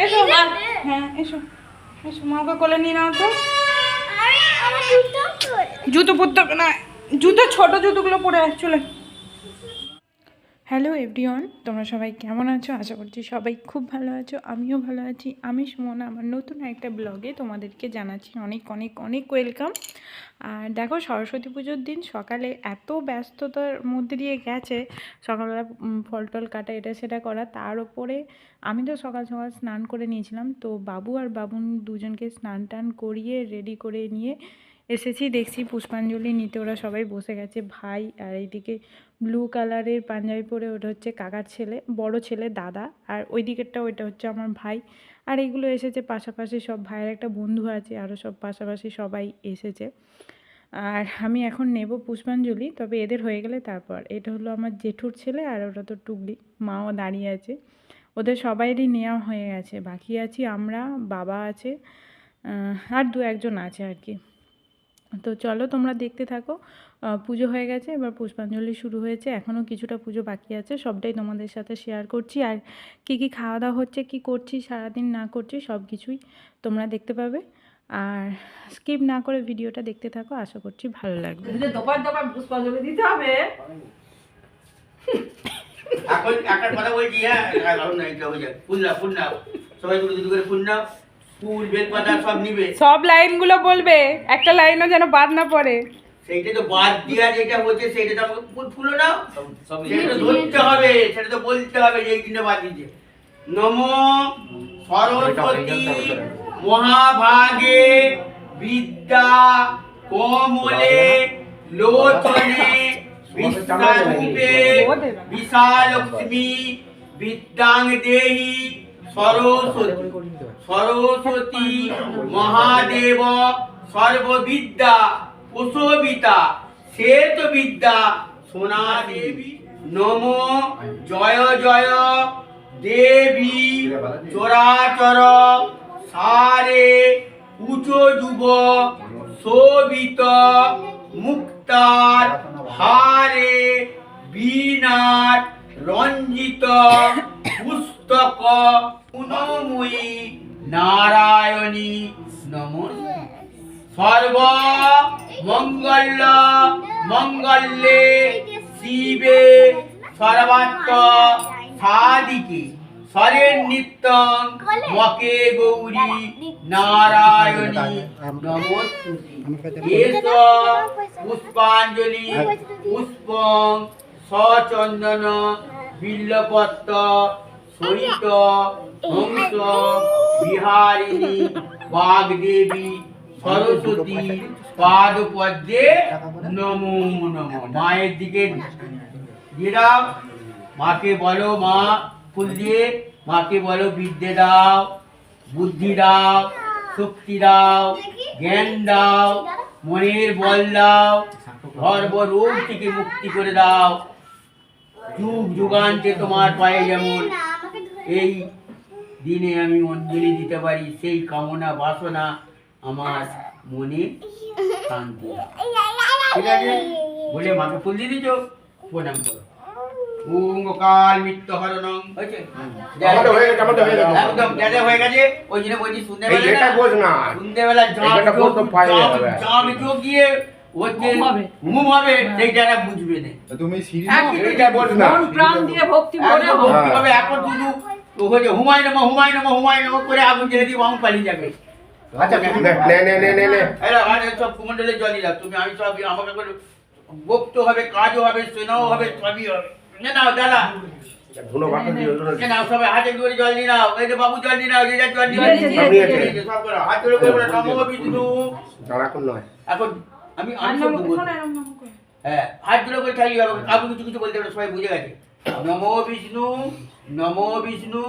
এসো হ্যাঁ এসো এসো মাকে কোলে নিয়ে নাও তো। জুতো পরতে না, জুতো ছোট জুতোগুলো পরে চলে। হ্যালো এভরিওয়ান, তোমরা সবাই কেমন আছো? আশা করছি সবাই খুব ভালো আছো, আমিও ভালো আছি। আমি সুমনা, আমার নতুন একটা ব্লগে তোমাদেরকে জানাচ্ছি অনেক অনেক অনেক ওয়েলকাম। আর দেখো, সরস্বতী পুজোর দিন সকালে এত ব্যস্ততার মধ্যে দিয়ে গেছে, সকালবেলা ফল টল কাটা এটা সেটা করা, তার ওপরে আমি তো সকাল সকাল স্নান করে নিয়েছিলাম। তো বাবু আর বাবুন দুজনকে স্নান টান করিয়ে রেডি করে নিয়ে এসেছি, দেখছি পুষ্পাঞ্জলি নিতে ওরা সবাই বসে গেছে। ভাই আর এইদিকে ব্লু কালারের পাঞ্জাবি পরে, ওটা হচ্ছে কাকার ছেলে, বড় ছেলে দাদা, আর ওই দিকেরটা ওইটা হচ্ছে আমার ভাই। আর এগুলো এসেছে পাশাপাশি সব, ভাইয়ের একটা বন্ধু আছে, আরও সব পাশাপাশি সবাই এসেছে। আর আমি এখন নেব পুষ্পাঞ্জলি, তবে এদের হয়ে গেলে তারপর। এটা হলো আমার জেঠুর ছেলে, আর ওটা তো টুকলি, মাও দাঁড়িয়ে আছে। ওদের সবাইরই নেওয়া হয়ে গেছে, বাকি আছি আমরা, বাবা আছে, আর দু একজন আছে আর কি। তো চলো তোমরা দেখতে থাকো। পুজো হয়ে গেছে, এবার পুষ্পাঞ্জলি শুরু হয়েছে, এখনও কিছুটা পুজো বাকি আছে, সবটাই তোমাদের সাথে শেয়ার করছি। আর কি কি খাওয়া দাওয়া হচ্ছে, কি করছি সারাদিন না করছি, সব কিছুই তোমরা দেখতে পাবে। আর স্কিপ না করে ভিডিওটা দেখতে থাকো, আশা করছি ভালো লাগবে। দোপার দোপার পুষ্পাঞ্জলি দিতে হবে। এখন একটা কথা বলছি, হ্যাঁ না, এটা হয়ে যায়। ফুল নাও, ফুল নাও, সবাই দুটো দুটো করে ফুল নাও, ফুল বেলপাতা সব নিবে। সব লাইনগুলো বলবে, একটা লাইনও যেন বাদ না পড়ে। সেইটা তো বাদ দিয়া যেটা হচ্ছে সেটা তো আমাকে ফুল নাও, সেটা তো ধরতে হবে, সেটা তো বলতে হবে যে এই দিনে বাদ দিচ্ছে। নমো সরস্বতী মহাভাগে বিদ্যা কোমলে লোচনে বিশ্বরূপে বিশালক্ষ্মী বিদ্যাং দেহি সরস্বতী। সরস্বতী মহাদেব সর্ববিদ্যা প্রসবিতা শ্বেত বিদ্যা সোনা দেবী। নমো জয় জয় দেবী চরাচর সারে উঁচু যুব শোভিত মুক্তার হারে বীণার রঞ্জিত পুস্তক গুণময়ী নারায়ণী নমস্তে। সর্ব মঙ্গল মঙ্গলে শিবে সর্বাত্ম সাধিকে সরের নিত্যং মকে গৌরী নারায়ণী নমস্তুতে। এস পুষ্পাঞ্জলি পুষ্পং সচন্দন বিল্লপত্র সহিত হংস বিহারিণী বাগদেবী সরস্বতী পাদপদ্মে নমো নমঃ। মায়ের দিকে দিয়ে দাও, মাকে বলো, মা ফুল দিয়ে মাকে বলো বিদ্যে দাও, বুদ্ধি দাও, শক্তি দাও, জ্ঞান দাও, মনের বল দাও, সর্বরোগ থেকে মুক্তি করে দাও। যুগ যুগান্তে তোমার পায়ে যেমন এই দিনে আমি অঞ্জলি দিতে পারি, সেই কামনা বাসনা আমার মনে শান্তি। ঠিক আছে বলে মাকে ফুল দিয়ে দিচ্ছ, প্রণাম করো। কাল মৃত্য হরণং হয়েছে, একদম ডেডে হয়ে গেছে। ওই জন্য বলছি সন্ধ্যেবেলা জাম চোখ দিয়ে ঘুম হবে, সেইটা বুঝবে না। তুমি প্রাণ দিয়ে ভক্তি করে ভক্তি হবে। এখন শুধু হুমায় নম হুমায় নম হুমায় নম করে আগুন জেলে দিয়ে বামু পালিয়ে যাবে। আচ্ছা সব কুমন্ডলে জল দিলাম, তুমি আমি সব আমাকে বক্ত হবে, কাজও হবে, সেনাও হবে, সবই হবে। নাও দাদা সবাই হাতে করে জল দিয়ে নাও, এই যে বাবু জল দিয়ে নাও, যে জল দিয়ে সব করে হাত ধরে বলে নমো বিষ্ণু। এখন আমি হ্যাঁ হাত ধরে করে চালিয়ে যাবো, কাউকে কিছু কিছু বলতে হবে, সবাই বুঝে গেছে। নমো বিষ্ণু নমো বিষ্ণু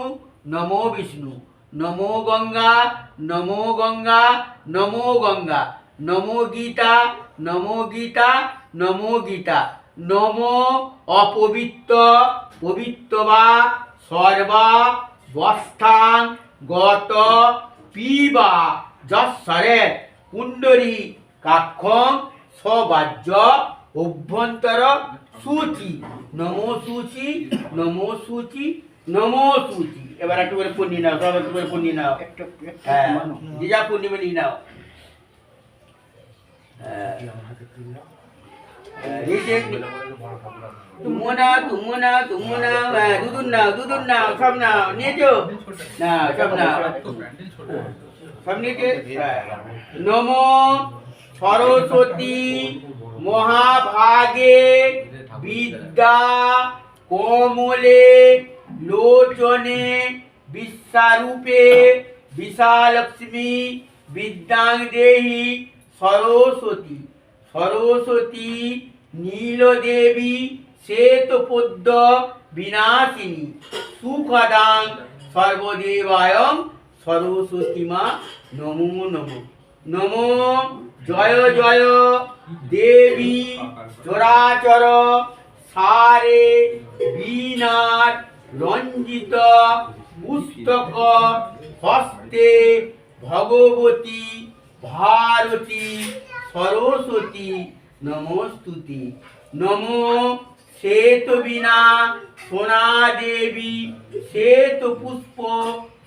নমো বিষ্ণু, নমো গঙ্গা নমো গঙ্গা নমো গঙ্গা, নমো গীতা নমো গীতা নমো গীতা, নমো অপবিত্র পবিত্র বা সর্বা বস্থান গত পিবা যশ্বরের কুণ্ডরী কাক্ষং সবাজ্য অভ্যন্তর সূচি। নমো সূচি নমো সূচি নমস্তুতি। এবার একটু করে পুণ্যি নাও, সব একটু করে পুণ্যি নাও। হ্যাঁ, যে যা পূর্ণিমা নিয়ে নাও। দুধুর নাও, সব নাও, নিয়েছো? না, সব নাও, সব নিয়েছে? নম সরস্বতী মহাভাগে বিদ্যা কোমলে লোচনে বিশ্বারূপে বিশালক্ষ্মী বিদ্যাং দেহি সরস্বতী। সরস্বতী নীলদেবী শ্বেতপদ্ম বিনাশিনী সুখদাং সর্বদেবায়ং সরস্বতী মা নমো নমঃ। নমো জয় জয় দেবী চরাচর সারে বীণার রঞ্জিত পুস্তক হস্তে ভগবতী ভারতী সরস্বতী নমস্তুতি। নমো শ্বেতবীণা সোনা দেবী শ্বেত পুষ্প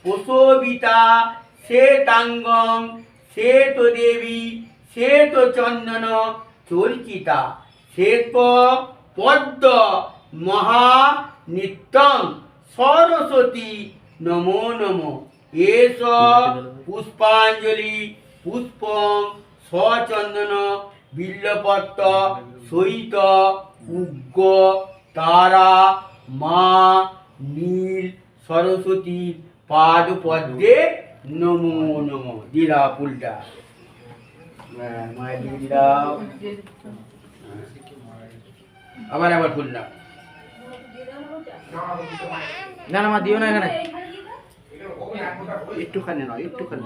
প্রশোভিতা শ্বেতাঙ্গম শ্বেত দেবী শ্বেত চন্দন চর্চিতা শ্বেত পদ্ম মহা নিত্যং সরস্বতী নমো নমঃ। এষ পুষ্পাঞ্জলি পুষ্পং সচন্দন বিল্লপত্র সহিত উগ্র তারা মা নীল সরস্বতী পাদ পদ্মে নমো নমঃ। দিলা ফুলটা মায়ের দিয়ে দিলাম, আবার আবার ফুল না। না না মা দিও না এখানে, একটুখানি নয়, একটুখানি।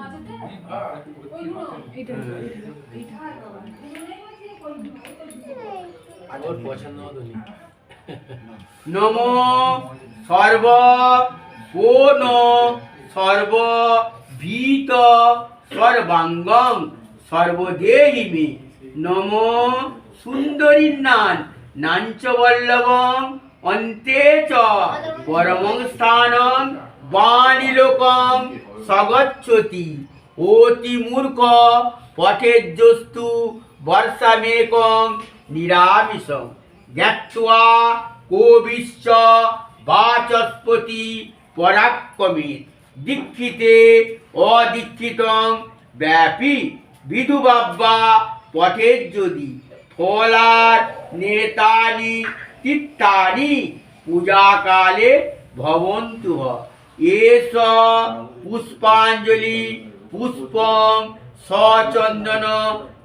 নম সর্ব কোন সর্ব ভীত সর্বাঙ্গং সর্বদেহি মে। নম সুন্দরী নান নাঞ্চ বল্লভং অন্তে চ পরমং স্থানং বাণীলোকং সগচ্ছতি। অতি মূর্খ পথেজ্জস্তু বর্ষামেকং নিরামিষং জ্ঞাত্বা কোবিশ্চ বাচস্পতি পরাক্রমিত। দীক্ষিতে অদীক্ষিতং ব্যাপী বিধুবাব্বা পথেজ্জদি ফলার নেতানি তীর্থানি পূজাকালে ভবন্তুহ। এষ পুষ্পাঞ্জলি পুষ্পং সচন্দন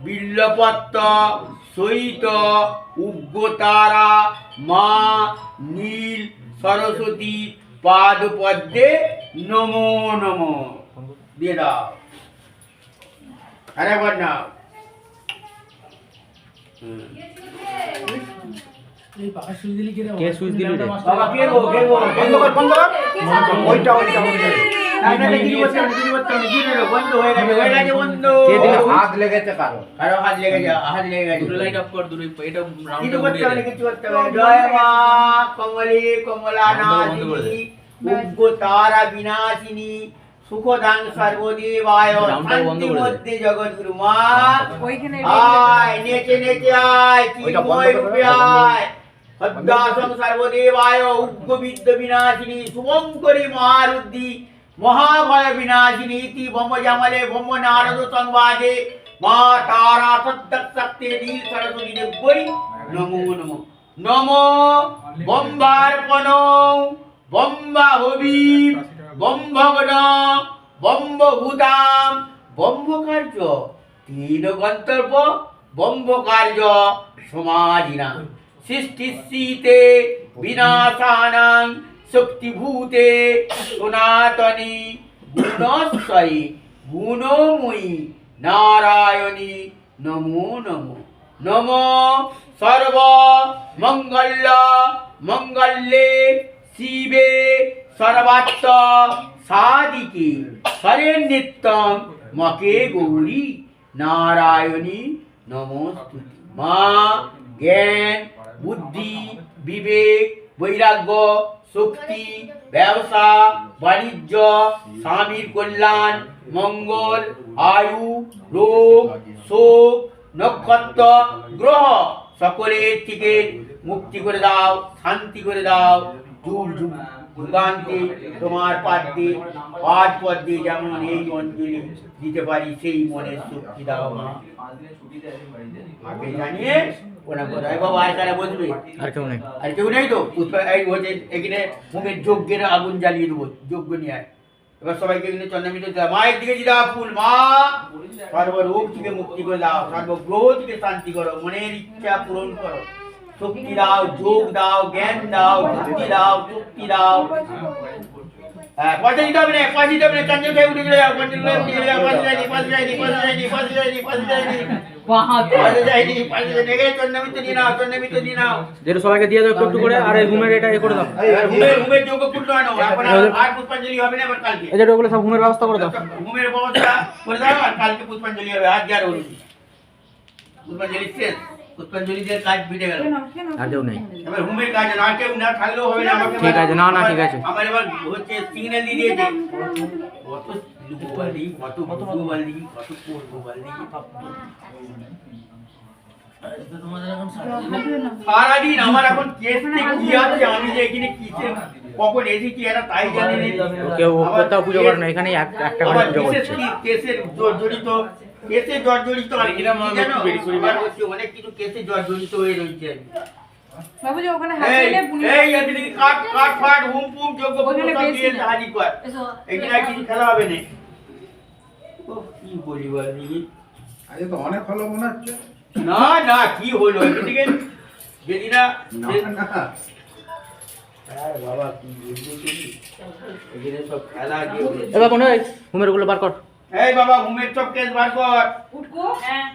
বিল্লপত্র সহিত উগ্রতারা মা নীল সরস্বতী পাদ পদ্মে নমো নমঃ। দিয়ে দাও, আরেকবার নাও। কে সুইচ দিল রে? বাবা কে গো, কে গো? বন্ধ কর, বন্ধ কর। ওইটা ওইটা ওইটা। না না না, কিছু করতে হবে, কিছু করতে হবে। কি হলো? বন্ধ হয়ে গেছে, হয়ে গেছে বন্ধ। কে দিল? হাত লেগেছে কারো। কারো হাত লেগে যা, হাত লেগে গেছে। দুটো লাইট অফ কর, দুটো এটা কিছু রাউন্ডটা করতে ঘুরিয়ে হবে, দে। কিছু করতে হবে। জয় মা কমলে কমলা বন্ধ করে দে। নাথিনী উগ্র তারা বিনাশিনী সুখদাং সর্বদেবায় রাউন্ডটা বন্ধ শান্তি করে দে। মধ্যে জগৎগুরু মা ওইখানে আয় নেচে নেচে আয় ওইটা বন্ধ চিন্ময় করে রূপে দাও, আয় সদ্দাসং সর্বদেবায় উগ্রবিদ্য বিনাশিনী শুভঙ্করী মহারুদ্ধি মহাভয় বিনাশিনী ইতি ব্রহ্ম জামলে ব্রহ্ম নারদ সংবাদে মা তারা সদ্যক শক্তি নীল সরস্বতী দেবৈ নমো নমঃ। নমো বম্বার্পণ বম্বা হবিব বম্ভগ্ন বম্বভূতাম বম্বকার্য তিন গন্তব্য বম্বকার্য সমাধিনা সৃষ্টিস্থিতে বিনাশানাং শক্তিভূতে সনাতনী গুণশ্বরী গুণময়ী নারায়ণী নমো নমঃ। নমো সর্ব মঙ্গল মঙ্গলে শিবে সর্বাত্ম সাদিকে হরে নিত্যং মকে গৌরী নারায়ণী নমস্তুতে। মা জ্ঞান বুদ্ধি বিবেক বৈরাগ্য শক্তি, ব্যবসা, বাণিজ্য, স্বামীর কল্যাণ, মঙ্গল, আয়ু, রোগ, শোক, নক্ষত্র, গ্রহ সকলের থেকে মুক্তি করে দাও, শান্তি করে দাও। যুগ যুগ যুগান্তে তোমার পাদ্যে আজ পদ্যে যেমন এই অঞ্জলি দিতে পারি সেই মনের শক্তি দাও মা। মাকে জানিয়ে ওনা কোথায় বাবা আর কারা বসবে? আর কেউ নেই। আর কেউ নেই তো? এই হচ্ছে এখানে হোমের যজ্ঞের আগুন জ্বালিয়ে দেবো, যজ্ঞ নিয়ে আয়। এবার সবাইকে এখানে চন্দ্রমিত্র দাও, মায়ের দিকে দিদা ফুল, মা সর্বরোগ থেকে মুক্তি করে দাও, সর্বগ্রহ থেকে শান্তি করো, মনের ইচ্ছা পূরণ করো, শক্তি দাও, যোগ দাও, জ্ঞান দাও, বুদ্ধি দাও, শক্তি দাও। হ্যাঁ, পয়সা দিতে হবে না, পয়সা দিতে হবে না, চাঞ্চল খেয়ে উঠে চলে যাও, চাঞ্চল খেয়ে উঠে চলে যাও, পয়সা যায়নি, পয়সা যায়নি, পয়সা যায়নি, পয়সা যায়নি, পয়সা যায়নি, পয়সা যায়নি, পয়সা যায়নি, এখানে চন্দ্রমিত্র নিয়ে নাও, চন্দ্রমিত্র নিয়ে নাও। যেটা সবাইকে দিয়ে দাও একটু একটু করে, আর এই ঘুমের এটা এ করে দাও। ঘুমের যোগ্য পুত্র আনো, এখন আর পুষ্পাঞ্জলি হবে না, এবার কালকে এই যেটা ওগুলো সব ঘুমের ব্যবস্থা করে দাও। ঘুমের ব্যবস্থা করে দাও, আর কালকে পুষ্পাঞ্জলি হবে, আজ আর হলো পুষ্পাঞ্জলি শেষ, পুষ্পাঞ্জলিতে কাজ মিটে গেল। আর কেউ নেই। এবার ঘুমের কাজ না কেউ না থাকলেও হবে না, আমাকে ঠিক আছে, না, না, ঠিক আছে। আমার এবার হচ্ছে সিগন্যাল দিয়ে দিয়েছে, কত লুকোবালি, কত বুঝুবালি, কত করবোবালি, সারাদিন আমার এখন কেসে কি আছে, আমি যে এখানে কিসে কখন এসেছি এরা তাই জানে না। কেউ কোথাও পুজো করে না, এখানেই একটা করে আমার পুজো বিশেষ করছে। কি কেসের জড়িত, কেসে জর্জরিত আর কি জানো, আমার হচ্ছে অনেক কিছু কেসে জর্জরিত হয়ে রয়েছে। বাবুজি ওখানে হাত এই দিলে বুনি এই এদিকে কাট কাট ফাট হুম পুম যোগ্য পুরো দিয়ে হাজির কর, এখানে কিছু খেলা হবে না। ও কি বলি বলি, আজ তো অনেক ভালো মনে হচ্ছে। না না কি হলো এদিকে যদি না আরে বাবা কি বলছিস তুমি, এখানে সব খেলা কি হচ্ছে? এবার কোন ঘুমের ওগুলো বার কর। এই বাবা ঘুমের সব কেস বার কর, উঠকো হ্যাঁ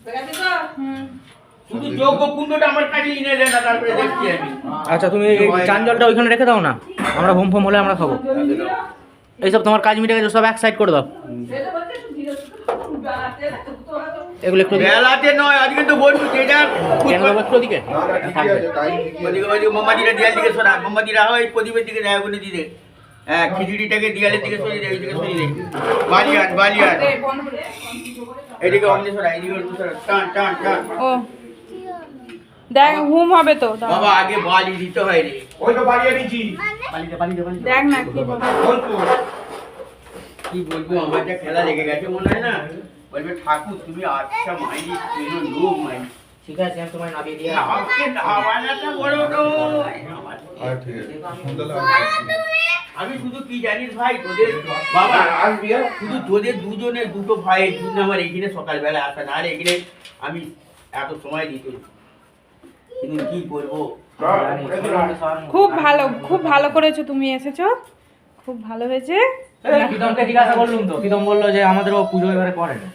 বেগাতে তো শুধু যোগ্য কুণ্ডটা আমার কাছে এনে দে না, তারপরে দেখছি আমি। আচ্ছা তুমি এই চান জলটা ওইখানে রেখে দাও না, আমরা হোম ফোম হলে আমরা খাবো। এইসব তোমার কাজ মিটে গেছে, সব এক সাইড করে দাও। সেটা বলতে তুমি ধীরে বেগাতে তো এগুলো একটু বেলাতে নয়, আজকে তো বলবো যেটা কেন দেবো একটু ওদিকে? না না ঠিকই আছে, টাইম ঠিকই আছে। ওদিকে মোমবাতিটা দিয়াল দিকে সরা, মোমবাতিটা হয় প্রদীপের দিকে দেয়, ওখানে দিতে। হ্যাঁ, খিচুড়িটাকে দিয়ালের দিকে সরিয়ে দে, এইদিকে সরিয়ে দে। বালিয়ান বালিয়ান এদিকে অমনি সরা, এদিকে অমনি সরা, টান টান টান। ও দেখ হুম হবে তো দাঁড়া। বাবা আগে বালি দিতে হয় রে, ওই তো বাড়িয়ে দিচ্ছি। দেখ না কি বলে। বলতো কি বলবো, আমার যা খেলা লেগে গেছে মনে হয় না, বলবে ঠাকুর তুমি আচ্ছা মাইনি কোনো লোক মাইনি। ঠিক আছে, আমি তোমায় নামিয়ে দিয়ে আমাকে ধাবানাটা বড় নয় আমার। আর ঠিক আছে শুনতে আমি শুধু কি জানিস ভাই, তোদের বাবা আসবি আর শুধু তোদের দুজনের দুটো ভাইয়ের জন্য আমার এখানে সকালবেলা আসা না, আর এখানে আমি এত সময় দিত, কিন্তু কি করবো। খুব ভালো করেছো তুমি এসেছো, খুব ভালো হয়েছে। প্রীতমকে জিজ্ঞাসা করলুম তো, প্রীতম বললো যে আমাদেরও পুজো এবারে করে না।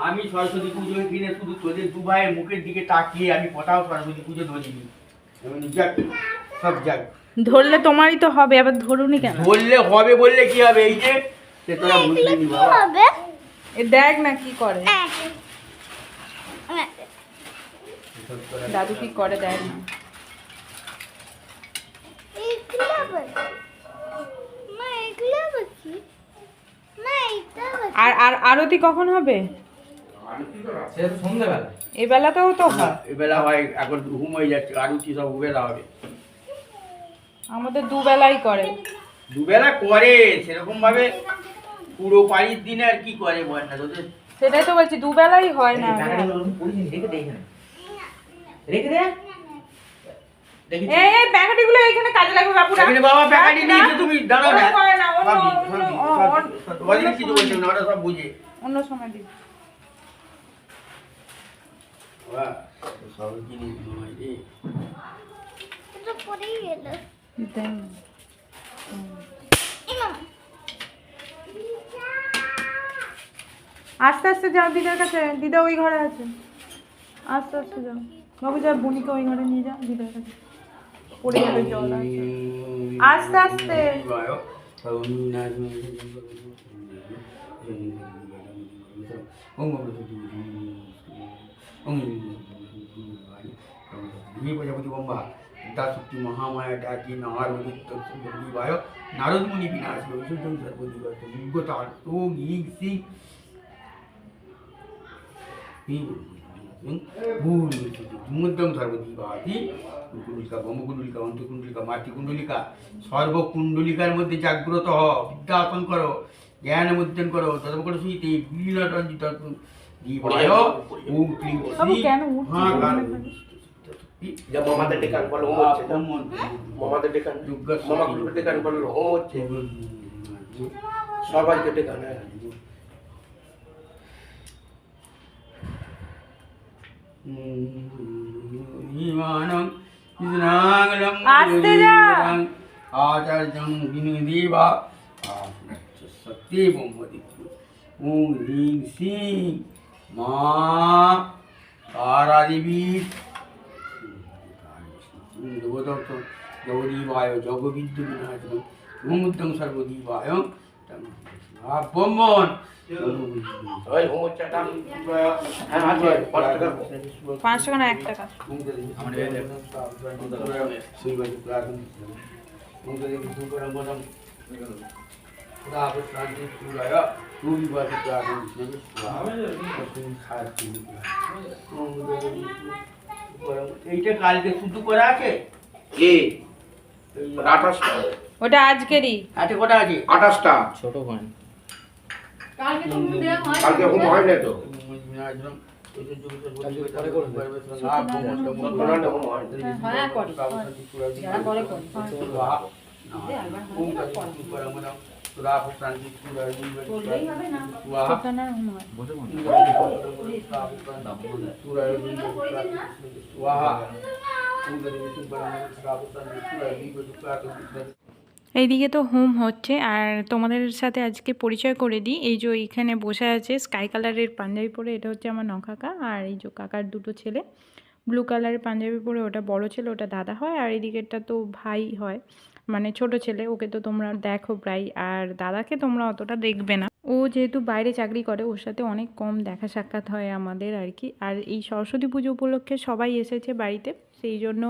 আমি সরস্বতী পুজোর দিনে শুধু তোদের দু ভাইয়ের মুখের দিকে তাকিয়ে আমি কোথাও সরস্বতী পুজো ধরিনি, যাক সব যাক। ধরলে তোমারই তো হবে, আবার ধরুনি কেন? বললে হবে, বললে কি হবে, এই যে সে তোরা বুঝলি নি বাবা। এ দেখ না কি করে দাদু, কি করে দেখ না। আর আর আরতি কখন হবে? সে তো সন্ধ্যাবেলা। এই বেলাতেও তো হয়। এবেলা হয়, এখন ঘুম হয়ে যাচ্ছে, আরতি সব বেলা হবে। আমাদের দুবেলাই করে। দুবেলা করে সেরকম ভাবে, পুরো পাড়ির দিনে আর কি করে বল না তোদের। সেটাই তো বলছি, দুবেলাই হয় না। রেখে দে এখানে, রেখে দে। এই এই প্যাকেটগুলো এখানে কাজে লাগবে বাপুরা। এখানে বাবা প্যাকেটই নিয়েছে, তুমি দাঁড়াও না। ওটা করে না, অন্য ভাবি, অন্য ভাবি, সব ওদের কিছু বলছে না, ওরা সব বুঝে। অন্য সময় দিই। বাবা, সব জিনিস নয় রে। দেন। আস্তে আস্তে যাও দিদার কাছে, দিদা ওই ঘরে আছে। আস্তে আস্তে যাও বাবু, যা বুনিকে ওই ঘরে নিয়ে যাও দিদার কাছে, পড়ে যাবে জল আছে। আস্তে আস্তে। আদ্যাশক্তি মহামায়া ডাকি নারদিত্য সুন্দরীবায় নারদমুনি বিনাশ ঐশ্বর্যং সর্বদিবায় বিজ্ঞতার তো গীক সিং মুদ্রং সর্বদিবাতি কুণ্ডলিকা ব্রহ্মকুণ্ডলিকা অন্তকুণ্ডলিকা মাতৃকুণ্ডলিকা সর্বকুণ্ডলিকার মধ্যে জাগ্রত হও, বিদ্যাসন করো, জ্ঞান মুদ্রণ করো, তদপর সুইতে বিলীনরঞ্জিত দিবায় ওম ক্লিং শ্রী মহাকাল जब मामा टेकान पर हो मामा टेकान मामा गुरु टेकान पर हो सबाई के टेकान है ईमानं इदनागलं आस्ते जा आचार्यं विनुदेवा सत्ये बोमदि ओम ह्रीं श्रीं मा तारादेवी দেবদত্ত জগদীবায় জগবিদ্য বিনাশন মুমুদ্দং সর্বদীবায় ব্রহ্মণ ओए हो चटा है हां जी 5 টাকা 5 টাকা না 1 টাকা এইটা কালকে শুধু করা আছে কি 28 টা ওটা আজকেরই আছে কটা আছে 28 টা ছোট কয়েন কালকে তো মুখ দেওয়া হয় কালকে হুম হয় না তো হ্যাঁ করি যারা করে করে বললেই হবে না ঠিকানার হোম হয় এইদিকে তো হোম হচ্ছে। আর তোমাদের সাথে আজকে পরিচয় করে দিই, এই যে এইখানে বসে আছে স্কাই কালারের পাঞ্জাবি পরে, এটা হচ্ছে আমার নকাকা। আর এই যে কাকার দুটো ছেলে ব্লু কালারের পাঞ্জাবি পরে, ওটা বড় ছেলে, ওটা দাদা হয়। আর এদিকেরটা তো ভাই হয়, মানে ছোট ছেলে, ওকে তো তোমরা দেখো প্রায়। আর দাদাকে তোমরা অতটা দেখবে না, ও যেহেতু বাইরে চাকরি করে, ওর সাথে অনেক কম দেখা সাক্ষাৎ হয় আমাদের আর কি। আর এই সরস্বতী পুজো উপলক্ষে সবাই এসেছে বাড়িতে, সেই জন্য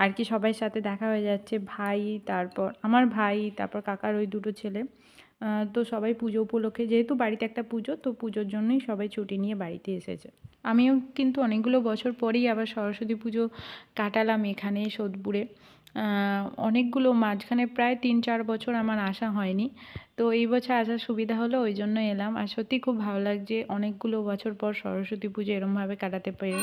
আর কি সবার সাথে দেখা হয়ে যাচ্ছে। ভাই, তারপর আমার ভাই, তারপর কাকার ওই দুটো ছেলে, তো সবাই পুজো উপলক্ষে, যেহেতু বাড়িতে একটা পুজো, তো পুজোর জন্যই সবাই ছুটি নিয়ে বাড়িতে এসেছে। আমিও কিন্তু অনেকগুলো বছর পরেই আবার সরস্বতী পুজো কাটালাম এখানে সোদপুরে। অনেকগুলো মাঝখানে প্রায় 3-4 বছর আমার আসা হয়নি, তো এই বছর আসার সুবিধা হলো, ওই জন্য এলাম। আর সত্যি খুব ভালো লাগছে অনেকগুলো বছর পর সরস্বতী পুজো এরমভাবে কাটাতে পেরে।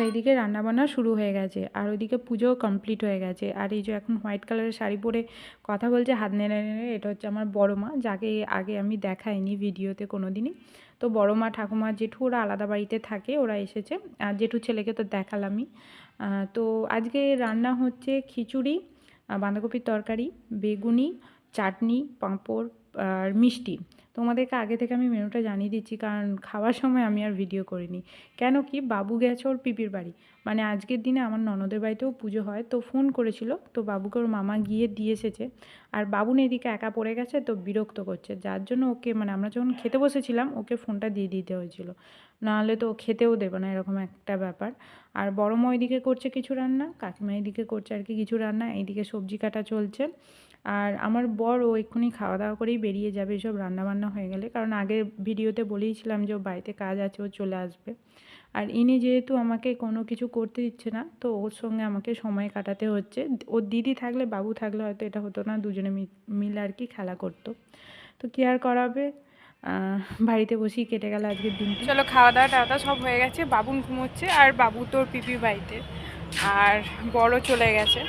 এদিকে রান্নাবান্না শুরু হয়ে গেছে, আর ওইদিকে পুজো কমপ্লিট হয়ে গেছে। আর এই যে এখন হোয়াইট কালারের শাড়ি পরে কথা বলছে হাত নেড়ে নেড়ে, এটা হচ্ছে আমার বড় মা, যাকে আগে আমি দেখাইনি ভিডিওতে কোনো দিনই। তো বড় মা, ঠাকুমা, জেঠু ওরা আলাদা বাড়িতে থাকে, ওরা এসেছে। আর জেঠু ছেলেকে তো দেখালামই। তো আজকে রান্না হচ্ছে খিচুড়ি, বাঁধাকপির তরকারি, বেগুনি, চাটনি, পাঁপড় আর মিষ্টি। তোমাদেরকে আগে থেকে আমি মেনুটা জানিয়ে দিচ্ছি, কারণ খাওয়ার সময় আমি আর ভিডিও করিনি। কেন কি, বাবু গেছে ওর পিপির বাড়ি, মানে আজকের দিনে আমার ননদের বাড়িতেও পুজো হয়, তো ফোন করেছিল, তো বাবুকে ওর মামা গিয়ে দিয়ে এসেছে। আর বাবু এদিকে একা পড়ে গেছে, তো বিরক্ত করছে, যার জন্য ওকে, মানে আমরা যখন খেতে বসেছিলাম ওকে ফোনটা দিয়ে দিতে হয়েছিল, নাহলে তো খেতেও দেবে না, এরকম একটা ব্যাপার। আর বড় মা ওইদিকে করছে কিছু রান্না, কাকিমা এদিকে করছে আর কি কিছু রান্না, এইদিকে সবজি কাটা চলছে। আর আমার বর ও এক্ষুনি খাওয়া দাওয়া করেই বেরিয়ে যাবে এসব রান্নাবান্না হয়ে গেলে, কারণ আগের ভিডিওতে বলেইছিলাম যে ও বাড়িতে কাজ আছে, ও চলে আসবে। আর ইনি যেহেতু আমাকে কোনো কিছু করতে দিচ্ছে না, তো ওর সঙ্গে আমাকে সময় কাটাতে হচ্ছে। ওর দিদি থাকলে, বাবু থাকলে হয়তো এটা হতো না, দুজনে মিলে আর কি খেলা করতো। তো কি আর করাবে, বাড়িতে বসেই কেটে গেল আজকের দিন। চলো, খাওয়া দাওয়া সব হয়ে গেছে, বাবুন ঘুমোচ্ছে, আর বাবু তোর পিপির বাড়িতে, আর বড় চলে গেছে।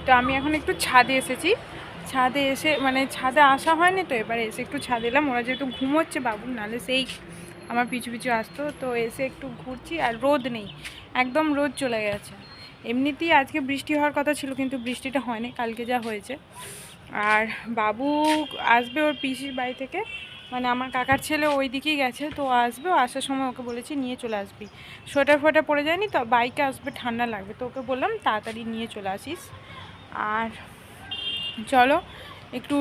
তো আমি এখন একটু ছাদে এসেছি, ছাদে এসে, মানে ছাদে আসা হয়নি, তো এবারে এসে একটু ছাদে এলাম। ওরা যেহেতু ঘুমোচ্ছে বাবু, নাহলে সেই আমার পিছু পিছু আসতো, তো এসে একটু ঘুরছি। আর রোদ নেই, একদম রোদ চলে গেছে, এমনিতেই আজকে বৃষ্টি হওয়ার কথা ছিল, কিন্তু বৃষ্টিটা হয়নি, কালকে যা হয়েছে। আর বাবু আসবে ওর পিসির বাড়ি থেকে, মানে আমার কাকার ছেলে ওই দিকেই গেছে, তো আসবে। ও আসার সময় ওকে বলেছি নিয়ে চলে আসবি, সোয়েটার ফোয়েটার পরে যায়নি তো, বাইকে আসবে, ঠান্ডা লাগবে, তো ওকে বললাম তাড়াতাড়ি নিয়ে চলে আসিস। আর চলো একটু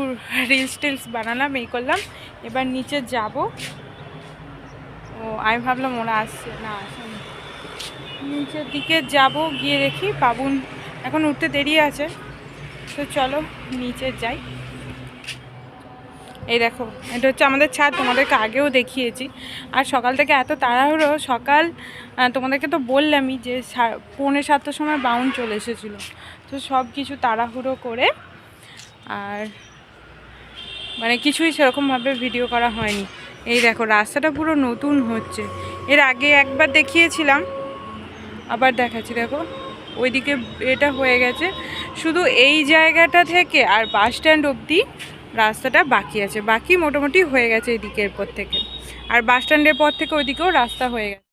রিলস টিলস বানালাম, এই করলাম, এবার নিচে যাব। ও আমি ভাবলাম ওরা আসছে, না আসেনি। নিচের দিকে যাব, গিয়ে দেখি বাবুন এখন উঠতে দেরি আছে, তো চলো নিচে যাই। এই দেখো এটা হচ্ছে আমাদের ছাদ, তোমাদেরকে আগেও দেখিয়েছি। আর সকাল থেকে এত তাড়াহুড়ো, সকাল তোমাদেরকে তো বললামই যে 6:45-7টার সময় বাউন চলে এসেছিলো, তো সব কিছু তাড়াহুড়ো করে আর মানে কিছুই সেরকমভাবে ভিডিও করা হয়নি। এই দেখো রাস্তাটা পুরো নতুন হচ্ছে, এর আগে একবার দেখিয়েছিলাম, আবার দেখাচ্ছি। দেখো ওইদিকে এটা হয়ে গেছে, শুধু এই জায়গাটা থেকে আর বাস স্ট্যান্ড অবধি রাস্তাটা বাকি আছে, বাকি মোটামুটি হয়ে গেছে এদিকের পর থেকে। আর বাস স্ট্যান্ডের পর থেকে ওইদিকেও রাস্তা হয়ে গেছে।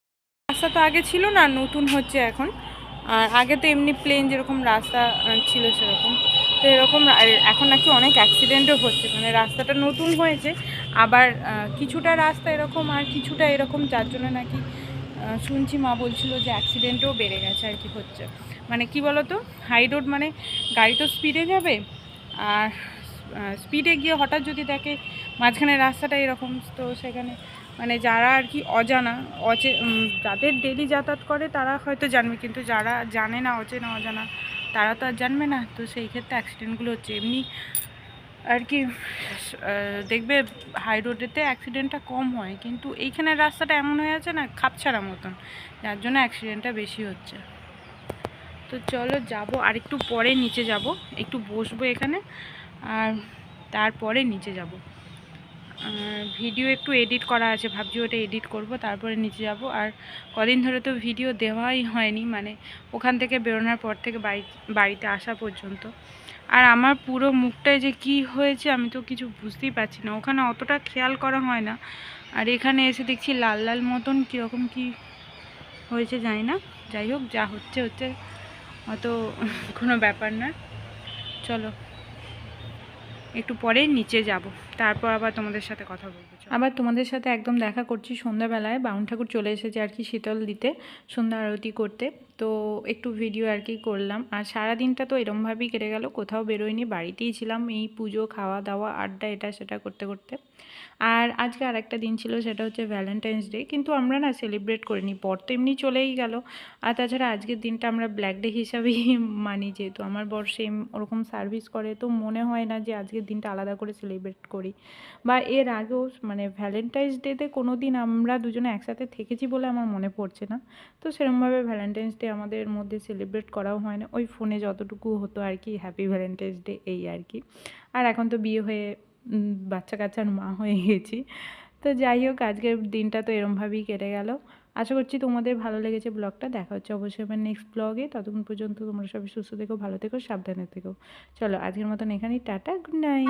রাস্তা তো আগে ছিল না, নতুন হচ্ছে এখন। আর আগে তো এমনি প্লেন যেরকম রাস্তা ছিল সেরকম, তো এরকম এখন নাকি অনেক অ্যাক্সিডেন্টও হচ্ছে, মানে রাস্তাটা নতুন হয়েছে, আবার কিছুটা রাস্তা এরকম আর কিছুটা এরকম, যার জন্য নাকি শুনছি মা বলছিল যে অ্যাক্সিডেন্টও বেড়ে গেছে আর কি হচ্ছে। মানে কি বলো তো, হাই রোড মানে গাড়ি তো স্পিডে যাবে, আর স্পিডে গিয়ে হঠাৎ যদি দেখে মাঝখানে রাস্তাটা এরকম, তো সেখানে মানে যারা আর কি অজানা যাদের ডেলি যাতায়াত করে তারা হয়তো জানবে, কিন্তু যারা জানে না, অজানা, তারা তো আর জানবে না, তো সেই ক্ষেত্রে অ্যাক্সিডেন্টগুলো হচ্ছে। এমনি আর কি দেখবে হাই রোডেতে অ্যাক্সিডেন্টটা কম হয়, কিন্তু এইখানের রাস্তাটা এমন হয়ে আছে না খাপছাড়া মতন, যার জন্য অ্যাক্সিডেন্টটা বেশি হচ্ছে। তো চলো যাব, আর একটু পরে নিচে যাব, একটু বসবো এখানে, আর তারপরে নিচে যাব। ভিডিও একটু এডিট করা আছে, ভাবছি ওটা এডিট করব, তারপরে নিচে যাব। আর কদিন ধরে তো ভিডিও দেওয়াই হয়নি, মানে ওখান থেকে বেরোনোর পর থেকে বাড়িতে আসা পর্যন্ত। আর আমার পুরো মুখটায় যে কি হয়েছে আমি তো কিছু বুঝতেই পারছি না, ওখানে অতটা খেয়াল করা হয় না, আর এখানে এসে দেখছি লাল লাল মতন কীরকম কি হয়েছে জানি না। যাই হোক, যা হচ্ছে হচ্ছে, অত কোনো ব্যাপার না। চলো একটু পরে নিচে যাব, তারপর আবার তোমাদের সাথে কথা বলবো। আবার তোমাদের সাথে একদম দেখা করছি সন্ধ্যাবেলায়, বাউন ঠাকুর চলে এসেছে আর কি শীতল দিতে, সন্ধ্যা আরতি করতে, তো একটু ভিডিও আর কি করলাম। আর সারা দিনটা তো এরমভাবেই কেটে গেল, কোথাও বেরোয়নি, বাড়িতেই ছিলাম, এই পুজো, খাওয়া দাওয়া, আড্ডা, এটা সেটা করতে করতে। আর আজকে আর একটা দিন ছিল, সেটা হচ্ছে ভ্যালেন্টাইন্স ডে, কিন্তু আমরা না সেলিব্রেট করিনি, বর তো এমনি চলেই গেল। আর তাছাড়া আজকের দিনটা আমরা ব্ল্যাক ডে হিসাবেই মানি, যেহেতু আমার বর সেম ওরকম সার্ভিস করে, তো মনে হয় না যে আজকের দিনটা আলাদা করে সেলিব্রেট করি। বা এর আগেও মানে ভ্যালেন্টাইন্স ডেতে কোনো দিন আমরা দুজনে একসাথে থেকেছি বলে আমার মনে পড়ছে না, তো সেরকমভাবে ভ্যালেন্টাইন্স ডে আমাদের মধ্যে সেলিব্রেট করাও হয় না, ওই ফোনে যতটুকু হতো আর কি, হ্যাপি ভ্যালেন্টাইন্স ডে, এই আর কি। আর এখন তো বিয়ে হয়ে বাচ্চা কাচ্চার মা হয়ে গেছি, তো যাই হোক আজকের দিনটা তো এরমভাবেই কেটে গেল। আশা করছি তোমাদের ভালো লেগেছে ব্লগটা, দেখা হচ্ছে অবশ্যই আমার নেক্সট ব্লগে, ততক্ষণ পর্যন্ত তোমরা সবাই সুস্থ থেকো, ভালো থেকো, সাবধানে থেকো। চলো আজকের মতন এখানেই, টাটা, গুড নাইট।